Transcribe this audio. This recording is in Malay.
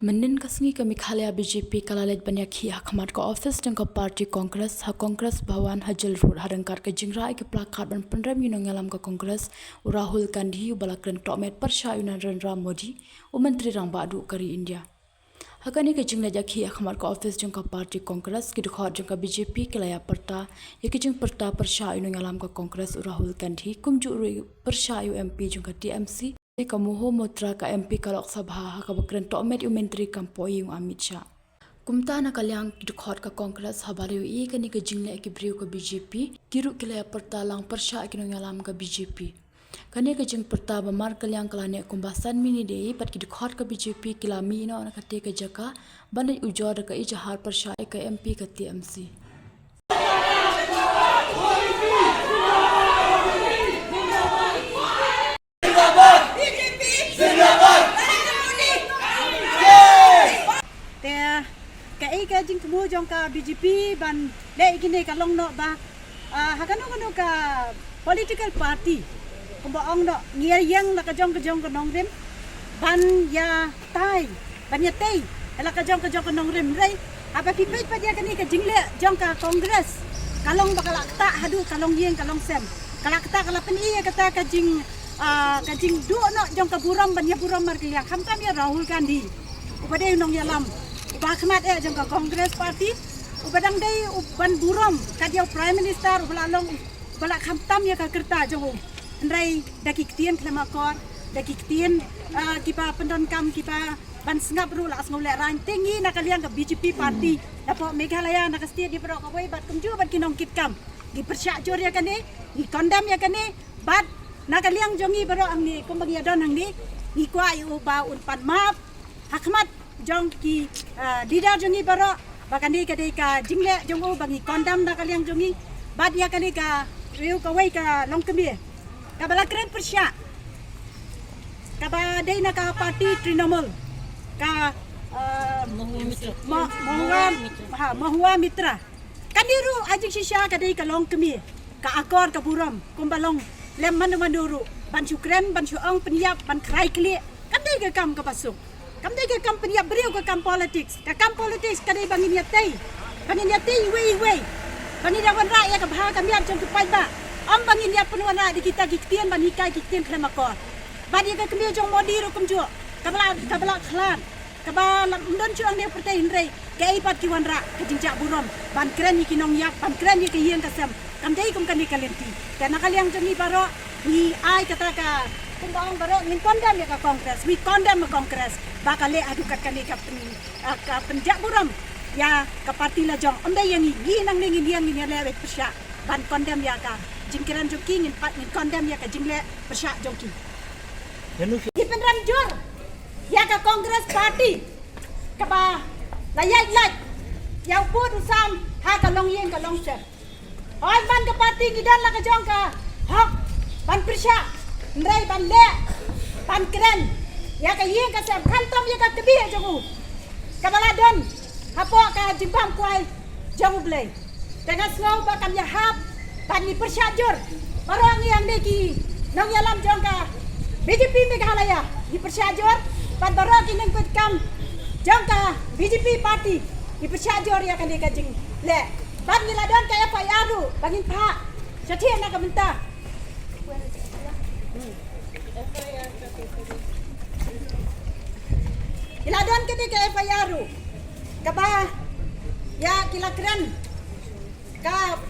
Mendin kasengi kami khalaya BJP kalalet banyak hi hakmat ka office jangka parti Kongres Bhawan Hajal Road harangkar ke jingrai ke plakat ban pendram yunong ngalam ka Kongres Rahul Gandhi balakren tokmet persya Narendra Modi Menteri Rang Badu kari India. Hakani ke jingla jakhi hakmat ka office jangka parti Kongres ki dekhot jangka BJP kelaya perta jing perta persya yunong ngalam ka Kongres Rahul Gandhi kumju persya MP jangka TMC kamuho motra ka MP ka Lok Sabha ka bakren tokmet Menteri Kampoi Amit Shah. Kumta na kalyang dukhot ka Kongres habariu I kani ka jingle ki briu ka BJP kiru kilaya pertalang persya kinongalam ka BJP. Kani ka jing perta bamar kalyang kalane kumbasan mini dei pat ki dukhot ka BJP kilami ina ona kate ka jaka banai ujor ka ijahar persya ka MP ka TMC. Ka jing temu jong ka BJP ban le igine ka long no ba hakano ka political party kumba ong no ngier yang la ka jong ka nong rim ban ya tai ban ya tai la ka jong ka nong rim rei apa pipet pa dia kani ka jingle jong ka Kongres kalong bakal ta hadu kalong yeng kalong sem kala kata kala pen iya kata ka jing du no jong ka buram ban ya buram mar yang kham kam ya Rahul Gandhi upade nong ya lam Bakmat jong ka Kongres Party ubadang day uban burom kadiau Prime Minister ubalalong balak khamtam ya ka kerta jong ndrai dakiktian klemakor dakiktian kipa pendon kam kipa ban sngap ru las ngole ran tingi nakaliang ka BJP Party dapo Meghalaya nakastia di pro kawai bat kumju bat kinong kitkam gi persya jor ya kane gi kondam ya kane bat nakaliang jongi baro angni kumbagi adon angni gi kwa yu ba unpan map hakmat jong ki dida jongi baro bakani ka dei ka jingle jong bangi kondam na kaliang jongi bad ya kani ka riu ka wei ka longkemi ka balakren persya ka ba dei na ka parti Trinamool ka Mahua Mitra kaniru ajik sisya ka dei ka longkemi ka akor ka buram kumbalong lem manduru ban syukren ban syuang peniap ban krai kli kan dei ka kam ka pasuk Kam dai ka company beriu ka kam politics kadai bangin ya tei wei bangin ya wanra ya ka bha kam ya jong pai ba am bangin ya penwana di kita giktian ban hikai giktian klemakor badi ka kemi jong modi ru kumju kabala khlan kabala ndon chuang ne pertai hinrei kai pat ki wanra ka jinja burom ban kren ni kinong yak ban kren ni ka yen ka sam kam dai kum kan ni kalenti kana kaliang jongi baro ni ai kata ka kumbang baro min kondam ya ka Kongres we condemn Kongres bakale adukat kani ka penjak buram ya ka parti la jong amdai yang gi nang ning yang ni lewe persya ban condemn ya ka jingkiran joki ngin pat min condemn ya ka jingle persya joki di penram jor ya ka Kongres party ka ba layat ya put usam ha ka long yeng ka long ser oi ban ka party gidan la ka jong ka hok ban persya ndrai ban le ban kren ya ka yeng ka sam khantom ya ka kebi jongu kabaladon hapo ka jimbam kwai jongu blei dengan slow ba kam ya hap ban ni persyajur barang yang deki nong yalam jong ka BJP Meghalaya di persyajur ban barang ki nang kam jong ka BJP party di persyajur ya kan deka jing le ban ni ladon ka FIR bangin pha sathia na ka benta Iladon kita ke FIR kaba ya kilakran ka